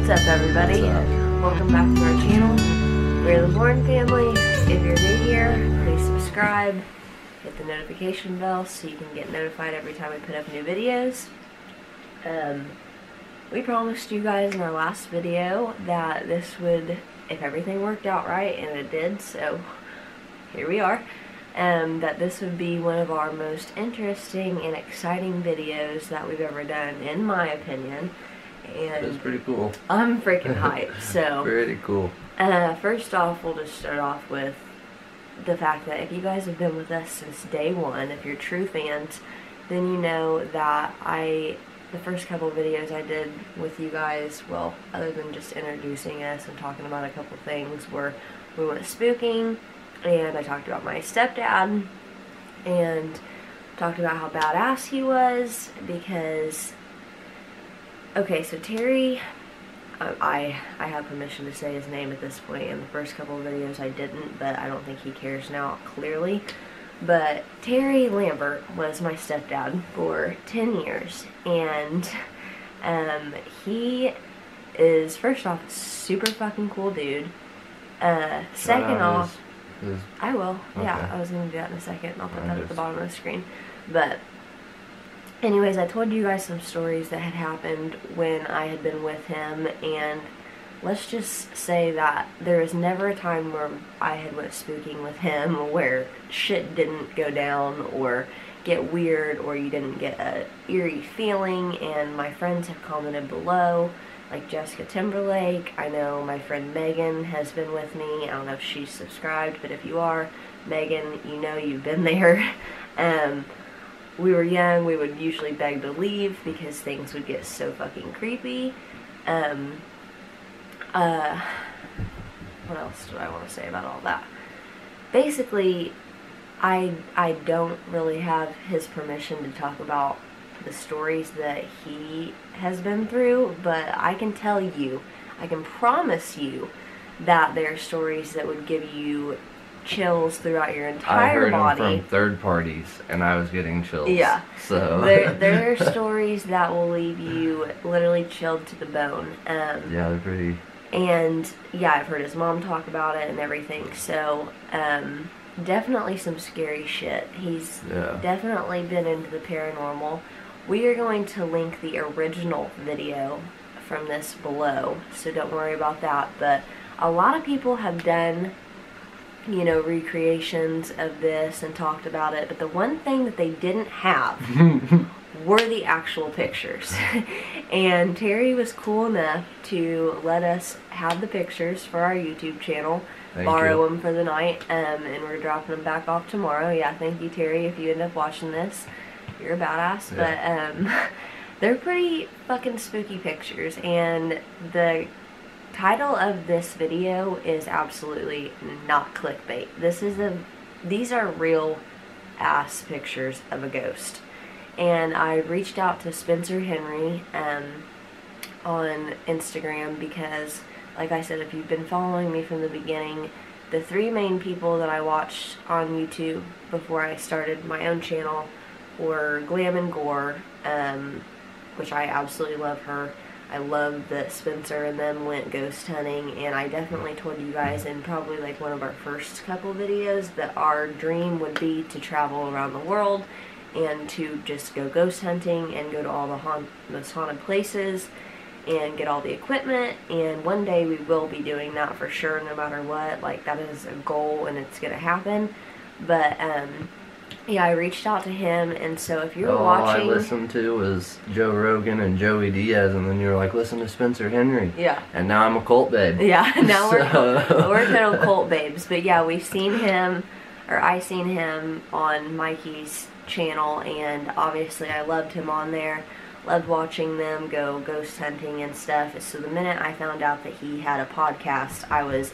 What's up, everybody? What's up? Welcome back to our channel. We're the Bourne family. If you're new here, please subscribe, hit the notification bell so you can get notified every time we put up new videos. We promised you guys in our last video that this would, if everything worked out right, and it did, so here we are, that this would be one of our most interesting and exciting videos that we've ever done, in my opinion. And it's pretty cool. I'm freaking hyped. So pretty cool. First off, we'll just start off with the fact that if you guys have been with us since day one, if you're true fans, then you know that the first couple of videos I did with you guys, well, other than just introducing us and talking about a couple things, were we went spooking, and I talked about my stepdad, and talked about how badass he was, because okay, so Terry, I have permission to say his name at this point. In the first couple of videos I didn't, but I don't think he cares now, clearly. But Terry Lambert was my stepdad for 10 years, and he is, first off, a super fucking cool dude. Second off, I will, okay. Yeah, I was going to do that in a second. I'll put that at the bottom of the screen. But anyways, I told you guys some stories that had happened when I had been with him, and let's just say that there was never a time where I had went spooking with him where shit didn't go down or get weird, or you didn't get a eerie feeling. And my friends have commented below, like Jessica Timberlake. I know my friend Megan has been with me. I don't know if she's subscribed, but if you are, Megan, you know you've been there. We were young, we would usually beg to leave because things would get so fucking creepy. What else do I want to say about all that? Basically, I don't really have his permission to talk about the stories that he has been through, but I can tell you, I can promise you that there are stories that would give you chills throughout your entire body. I heard them from third parties, and I was getting chills. Yeah. So there are stories that will leave you literally chilled to the bone. Yeah, they're pretty. And yeah, I've heard his mom talk about it and everything. So definitely some scary shit. He's definitely been into the paranormal. We are going to link the original video from this below, so don't worry about that. But a lot of people have done, you know, recreations of this and talked about it, but the one thing that they didn't have were the actual pictures. And Terry was cool enough to let us have the pictures for our YouTube channel, borrow them for the night, and we're dropping them back off tomorrow. Yeah, thank you, Terry, if you end up watching this. You're a badass. Yeah. But they're pretty fucking spooky pictures, and the title of this video is absolutely not clickbait. These are real ass pictures of a ghost. And I reached out to Spencer Henry on Instagram because, like I said, if you've been following me from the beginning, the three main people that I watched on YouTube before I started my own channel were Glam and Gore, which I absolutely love her. I love that Spencer and them went ghost hunting, and I definitely told you guys in probably like one of our first couple videos that our dream would be to travel around the world and to just go ghost hunting and go to all the most haunted places and get all the equipment. And one day we will be doing that for sure, no matter what. Like, that is a goal and it's gonna happen. But yeah, I reached out to him, and so if you're watching... All I listened to was Joe Rogan and Joey Diaz, and then you were like, listen to Spencer Henry. Yeah. And now I'm a cult babe. Yeah, now we're total cult babes. But yeah, we've seen him, or I seen him on Mikey's channel, and obviously I loved him on there. Loved watching them go ghost hunting and stuff. So the minute I found out that he had a podcast, I was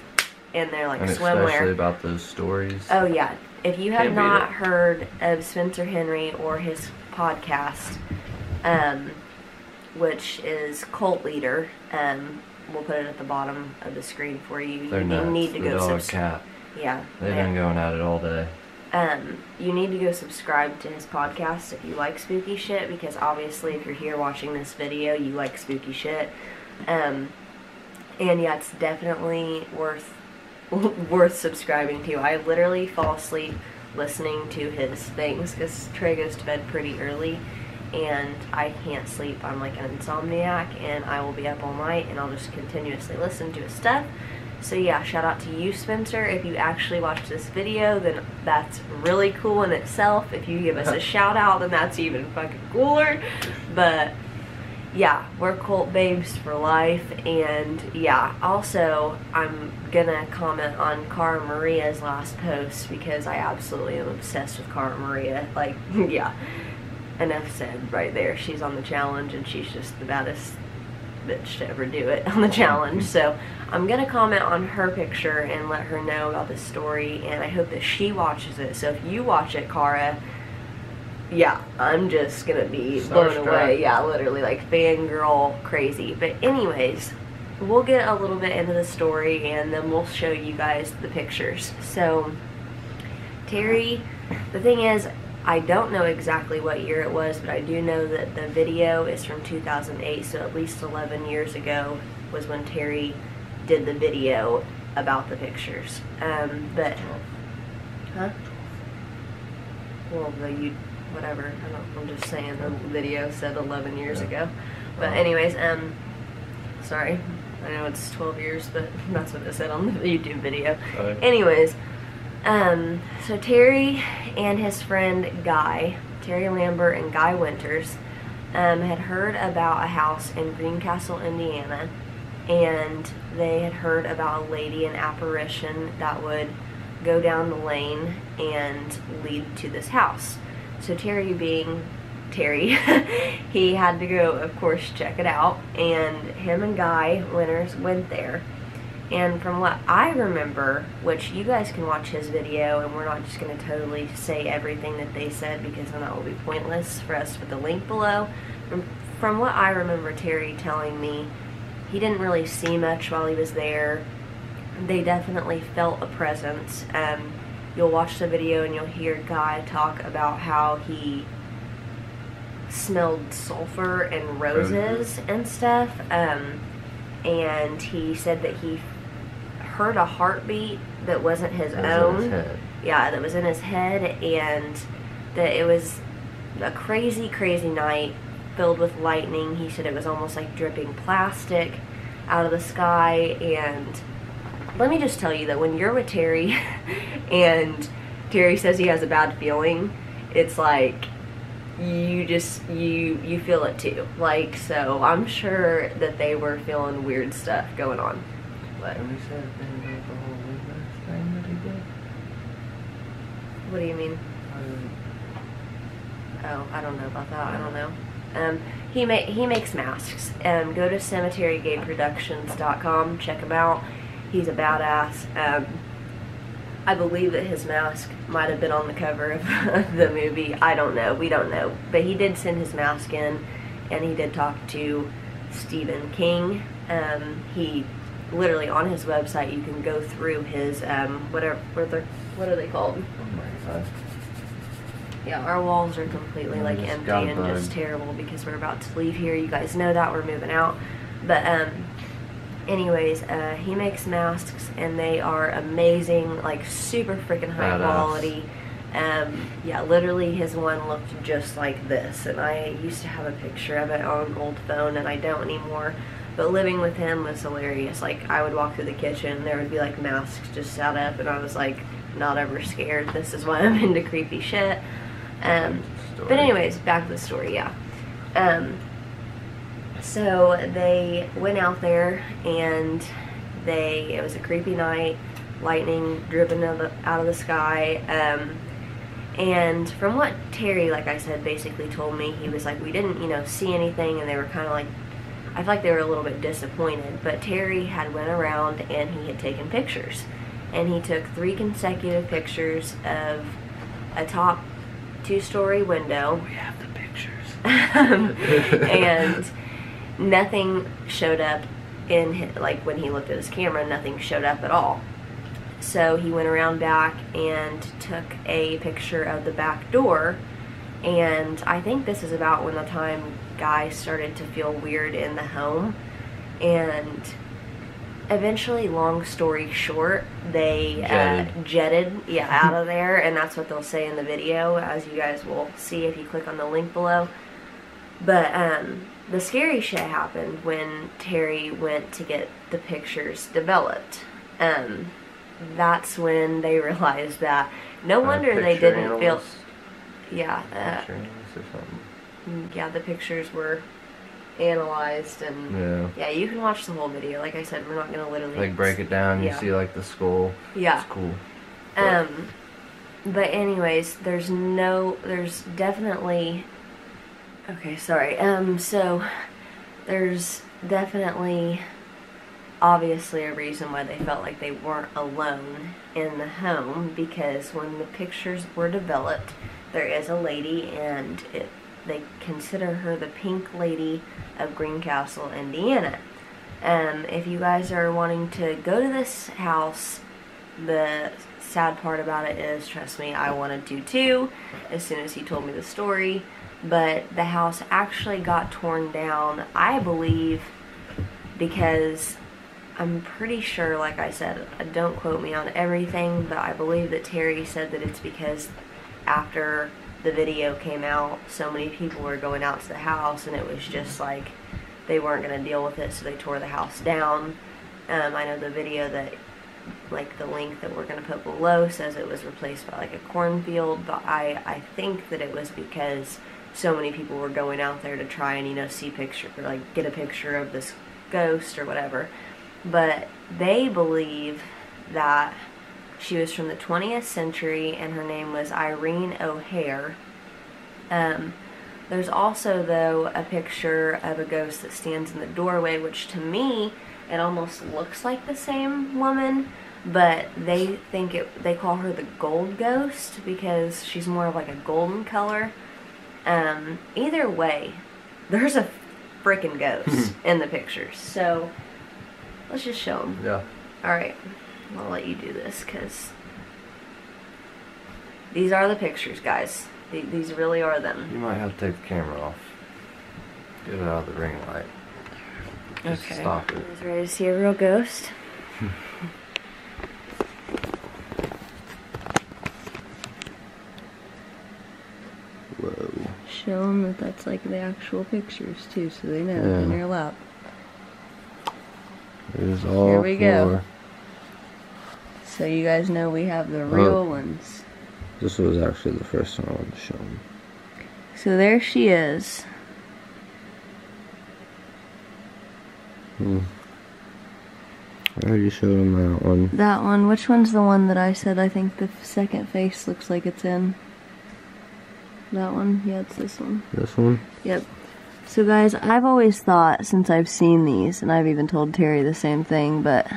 in there like swimwear. Especially about those stories. Oh yeah. If you have not heard of Spencer Henry or his podcast, which is Cult Leader, we'll put it at the bottom of the screen for you. They're nuts. You need to go subscribe. Yeah. They've been going at it all day. You need to go subscribe to his podcast if you like spooky shit, because obviously if you're here watching this video, you like spooky shit. And yeah, it's definitely worth subscribing to. I literally fall asleep listening to his things because Trey goes to bed pretty early and I can't sleep. I'm like an insomniac and I will be up all night and I'll just continuously listen to his stuff. So yeah, shout out to you, Spencer. If you actually watched this video, then that's really cool in itself. If you give us a shout out, then that's even fucking cooler. But yeah, we're cult babes for life. And yeah, also I'm gonna comment on Cara Maria's last post because I absolutely am obsessed with Cara Maria. Like, yeah, enough said right there. She's on the challenge and she's just the baddest bitch to ever do it on the challenge. So I'm gonna comment on her picture and let her know about this story, and I hope that she watches it. So if you watch it, Cara, yeah, I'm just gonna be blown away. Yeah, literally like fangirl crazy. But anyways, we'll get a little bit into the story and then we'll show you guys the pictures. So Terry, the thing is, I don't know exactly what year it was, but I do know that the video is from 2008, so at least 11 years ago was when Terry did the video about the pictures. But, huh? Well, whatever, I'm just saying the video said 11 years ago. But anyways, sorry, I know it's 12 years, but that's what it said on the YouTube video. Anyways, so Terry and his friend Guy, Terry Lambert and Guy Winters, had heard about a house in Greencastle, Indiana, and they had heard about a lady, an apparition that would go down the lane and lead to this house. So Terry being Terry, he had to go, of course, check it out, and him and Guy Winters went there. And from what I remember, which you guys can watch his video, and we're not just going to totally say everything that they said because then that will be pointless for us to put the link below. From what I remember Terry telling me, he didn't really see much while he was there. They definitely felt a presence. You'll watch the video and you'll hear Guy talk about how he smelled sulfur and roses and stuff. And he said that he heard a heartbeat that wasn't his own. Yeah, that was in his head, and that it was a crazy, crazy night filled with lightning. He said it was almost like dripping plastic out of the sky. And let me just tell you that when you're with Terry and Terry says he has a bad feeling, it's like you feel it too. Like, so I'm sure that they were feeling weird stuff going on. But and we said things about the whole Midwest thing that he did. What do you mean? Oh, I don't know about that. I don't know. He makes masks. Go to cemeterygateproductions.com. Check him out. He's a badass. I believe that his mask might have been on the cover of the movie. I don't know. We don't know. But he did send his mask in, and he did talk to Stephen King. He literally on his website you can go through his what are they called? Oh my God. Yeah, our walls are completely like empty and just terrible because we're about to leave here. You guys know that we're moving out. But anyways, he makes masks and they are amazing, like super freaking high quality. Yeah, literally his one looked just like this, and I used to have a picture of it on an old phone and I don't anymore. But living with him was hilarious. Like, I would walk through the kitchen and there would be like masks just set up, and I was like not ever scared. This is why I'm into creepy shit. But anyways, back to the story. Yeah. So they went out there and it was a creepy night, lightning driven out of the sky. And from what Terry, like I said, basically told me, he was like, we didn't, see anything, and they were kind of like, I feel like they were a little bit disappointed. But Terry had went around and he had taken pictures, and he took 3 consecutive pictures of a top 2-story window. We have the pictures. And nothing showed up like when he looked at his camera, nothing showed up at all. So he went around back and took a picture of the back door, and I think this is about when the time Guy started to feel weird in the home, and eventually, long story short, they jetted out of there, and that's what they'll say in the video, as you guys will see if you click on the link below. But the scary shit happened when Terry went to get the pictures developed. That's when they realized that no wonder they didn't feel. Yeah. Yeah, the pictures were analyzed, and yeah, you can watch the whole video. Like I said, we're not gonna literally like break it down. You see like the skull. Yeah, it's cool. But anyways, there's definitely. Okay, sorry. So there's definitely, obviously, a reason why they felt like they weren't alone in the home, because when the pictures were developed, there is a lady, and they consider her the Pink Lady of Greencastle, Indiana. If you guys are wanting to go to this house, the sad part about it is, trust me, I wanted to too, as soon as he told me the story, but the house actually got torn down, I believe, because I'm pretty sure, like I said, don't quote me on everything, but I believe that Terry said that it's because after the video came out, so many people were going out to the house, and it was just like they weren't going to deal with it, so they tore the house down. I know the video that, like the link that we're going to put below, says it was replaced by like a cornfield, but I think that it was because so many people were going out there to try and, you know, see picture, or like get a picture of this ghost or whatever. But they believe that she was from the 20th century, and her name was Irene O'Hare. There's also, though, a picture of a ghost that stands in the doorway, which to me, it almost looks like the same woman, but they think they call her the gold ghost because she's more of like a golden color. Either way, there's a freaking ghost in the pictures, so let's just show them. Yeah. Alright, I'll let you do this, because these are the pictures, guys. These really are them. You might have to take the camera off. Get it out of the ring light. Just okay. Stop it. You guys ready to see a real ghost? Whoa. Show them that that's like the actual pictures, too, so they know in their lap. There's all Here we go. 4. So you guys know we have the real ones. This was actually the first one I wanted to show them. So there she is. I already showed them that one. That one. Which one's the one that I said I think the second face looks like it's in? That one? Yeah, it's this one. This one? Yep. So guys, I've always thought, since I've seen these, and I've even told Terry the same thing, but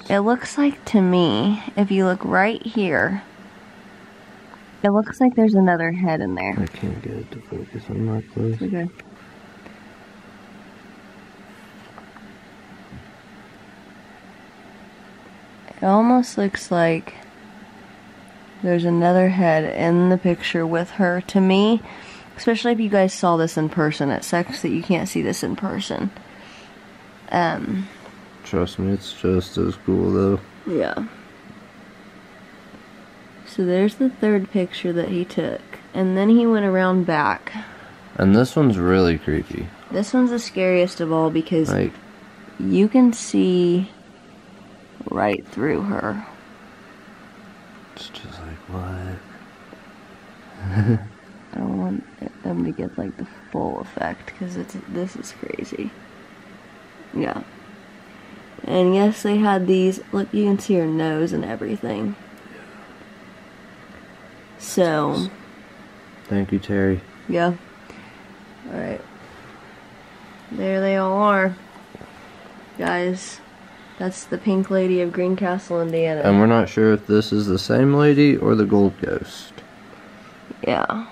it looks like, to me, if you look right here, it looks like there's another head in there. I can't get it to focus on my clothes. Okay. It almost looks like there's another head in the picture with her, to me. Especially if you guys saw this in person. It sucks that you can't see this in person. Trust me, it's just as cool though. Yeah. So there's the third picture that he took. And then he went around back. And this one's really creepy. This one's the scariest of all because like, you can see right through her. It's just like, what? I don't want them to get like the full effect because this is crazy. Yeah. And yes, they had these. Look, you can see her nose and everything. So. Thank you, Terry. Yeah. Alright. There they all are. Guys, that's the Pink Lady of Greencastle, Indiana. And we're not sure if this is the same lady or the gold ghost. Yeah.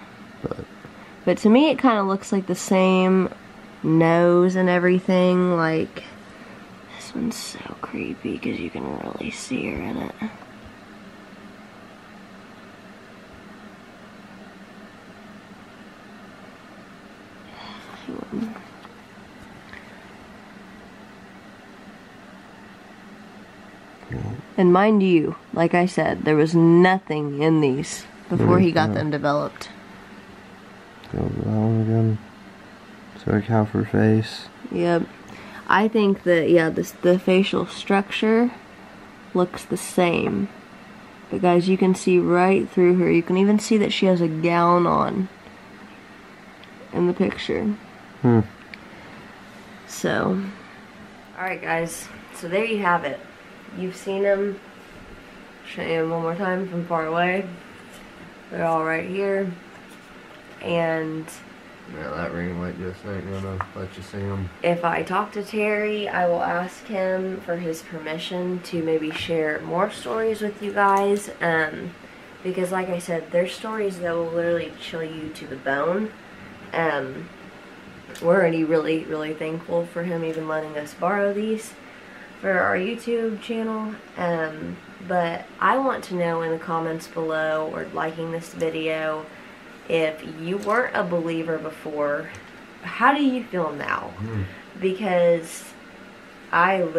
But to me, it kind of looks like the same nose and everything. Like, this one's so creepy because you can really see her in it. And mind you, like I said, there was nothing in these before he got them developed. Go to that one again. So account for face. Yep. I think that, yeah, the facial structure looks the same. But guys, you can see right through her. You can even see that she has a gown on in the picture. So, alright guys, so there you have it. You've seen them. Show you one more time from far away. They're all right here. And yeah, that ring light just ain't gonna let you see them. If I talk to Terry, I will ask him for his permission to maybe share more stories with you guys. Because like I said, there's stories that will literally chill you to the bone. We're already really thankful for him even letting us borrow these for our YouTube channel. But I want to know in the comments below or liking this video, if you weren't a believer before, how do you feel now? Because I've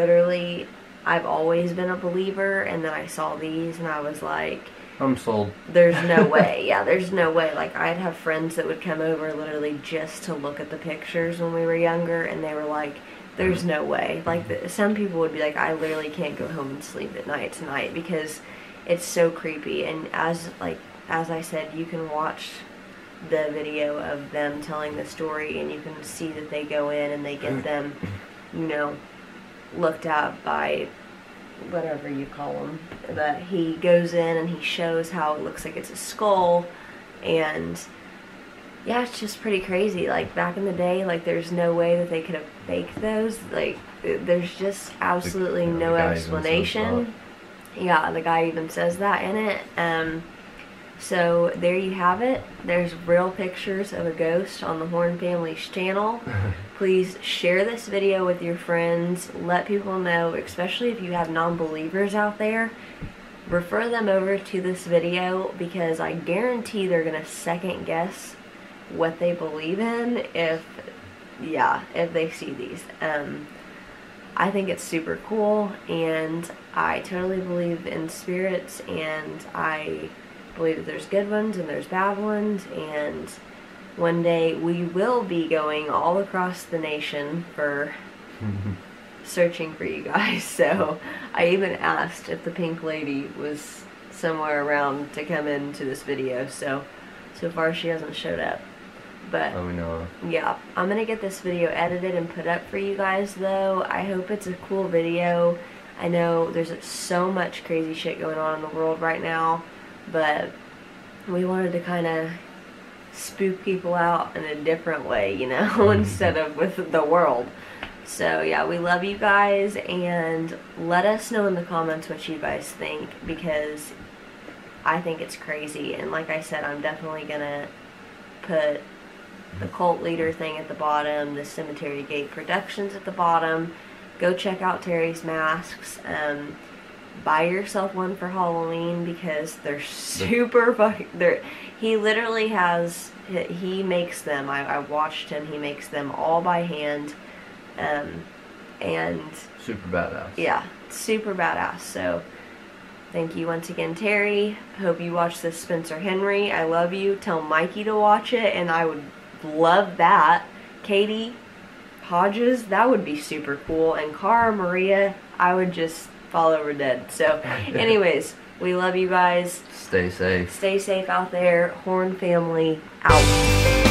always been a believer, and then I saw these and I was like, I'm sold. There's no way. Yeah, there's no way. Like, I'd have friends that would come over literally just to look at the pictures when we were younger, and they were like, there's no way. Like, some people would be like, I literally can't go home and sleep at night tonight because it's so creepy. And as I said, you can watch the video of them telling the story, and you can see that they go in and they get them, you know, looked at by whatever you call them. But he goes in and he shows how it looks like it's a skull, and yeah, it's just pretty crazy. Like, back in the day, like, there's no way that they could have faked those. Like, there's just absolutely no explanation. Yeah, the guy even says that in it. So there you have it. There's real pictures of a ghost on the Horn family's channel. Please share this video with your friends. Let people know, especially if you have non-believers out there. Refer them over to this video, because I guarantee they're going to second guess what they believe in if they see these. I think it's super cool, and I totally believe in spirits, and I believe that there's good ones and there's bad ones, and one day we will be going all across the nation for searching for you guys. So I even asked if the pink lady was somewhere around to come into this video. So far she hasn't showed up. But we know. Yeah, I'm gonna get this video edited and put up for you guys though. I hope it's a cool video. I know there's so much crazy shit going on in the world right now, but we wanted to kind of spook people out in a different way, you know, instead of with the world. So yeah, we love you guys, and let us know in the comments what you guys think, because I think it's crazy. And like I said, I'm definitely gonna put the cult leader thing at the bottom, the Cemetery Gate Productions at the bottom. Go check out Terry's masks. Buy yourself one for Halloween, because they're super fucking... He literally has... He makes them. I watched him. He makes them all by hand. And... super badass. Yeah, super badass. So, thank you once again, Terry. Hope you watch this Spencer Henry. I love you. Tell Mikey to watch it, and I would love that. Katie Hodges, that would be super cool. And Cara Maria, I would just fall over dead. So anyways, we love you guys. Stay safe. Stay safe out there. Horn family out.